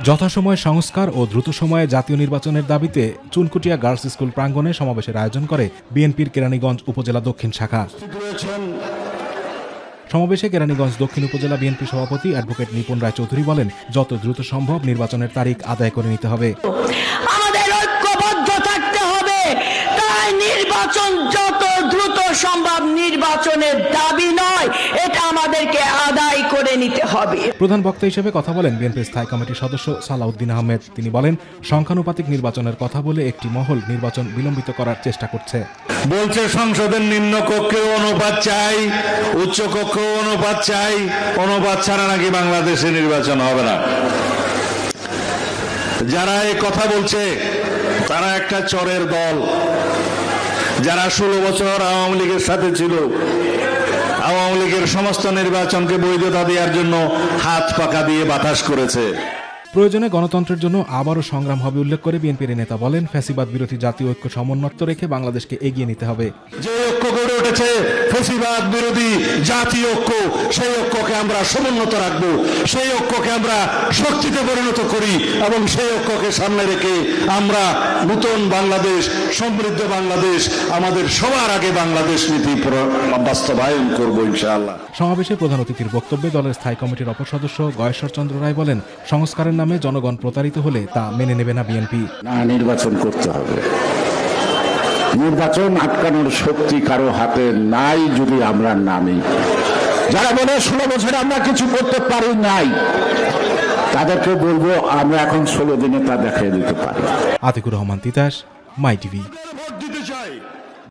যথাসময়ে সংস্কার ও দ্রুত সময়ে জাতীয় নির্বাচনের দাবিতে চুনকুটিয়া গার্লস স্কুল প্রাঙ্গণে সমাবেশের আয়োজন করে বিএনপির কেরানীগঞ্জ উপজেলা দক্ষিণ শাখা। সমাবেশে কেরানীগঞ্জ দক্ষিণ উপজেলা বিএনপি সভাপতি অ্যাডভোকেট নিপুণ রায় চৌধুরী বলেন, যত দ্রুত সম্ভব নির্বাচনের তারিখ আদায় করে নিতে হবে। আমাদের ঐক্যবদ্ধ থাকতে হবে, তাই নির্বাচন যত দ্রুত সম্ভব নির্বাচনের দাবি নয়, এটা আমাদেরকে আদায় করে নিতে হবে। প্রধান বক্তা হিসেবে কথা বলেন বিএনপির স্থায়ী কমিটির সদস্য সালাউদ্দিন আহমেদ। তিনি বলেন, সংখ্যানুপাতিক নির্বাচনের কথা বলে একটি মহল নির্বাচন বিলম্বিত করার চেষ্টা করছে। বলছে সংসদের নিম্ন কক্ষেও অনুপাত চাই, উচ্চ কক্ষেও অনুপাত চাই, অনুপাত ছাড়া নাকি বাংলাদেশে নির্বাচন হবে না। যারা এই কথা বলছে তারা একটা চোরের দল। যারা 16 বছর আওয়ামী লীগের সাথে ছিল, আওয়ামী লীগের সমস্ত নির্বাচনকে বৈধতা দেওয়ার জন্য হাত পাকা দিয়ে বাতাস করেছে। প্রয়োজনে গণতন্ত্রের জন্য আবারও সংগ্রাম হবে উল্লেখ করে বিএনপির নেতা বলেন, ফ্যাসিবাদ বিরোধী জাতীয় ঐক্য সমুন্নত রেখে বাংলাদেশকে এগিয়ে নিতে হবে। যে ঐক্য গড়ে উঠেছে ফ্যাসিবাদ বিরোধী জাতীয় ঐক্য, সেই ঐক্যকে আমরা সমুন্নত রাখবো, সেই ঐক্যকে আমরা শক্তিতে পরিণত করি এবং সেই ঐক্যকে সামনে রেখে আমরা নতুন বাংলাদেশ, সমৃদ্ধ বাংলাদেশ, আমাদের সবার আগে বাংলাদেশ নীতি বাস্তবায়ন করবো ইনশাআল্লাহ। সমাবেশে প্রধান অতিথির বক্তব্যে দলের স্থায়ী কমিটির অপর সদস্য গয়েশ্বর চন্দ্র রায় বলেন, সংস্কারের নামে জনগণ প্রতারিত হলে তা মেনে নেবে না বিএনপি। নির্বাচন করতে হবে, নির্বাচন আটকানোর শক্তি কারো হাতে নাই যদি আমরা নামি। যারা বলে 16 বছরে আমরা কিছু করতে পারি নাই, তাদেরকে বলবো আমরা এখন 16 দিনে তা দেখিয়ে দিতে পারি। আতিকুর রহমান তিতাস, মাই টিভি।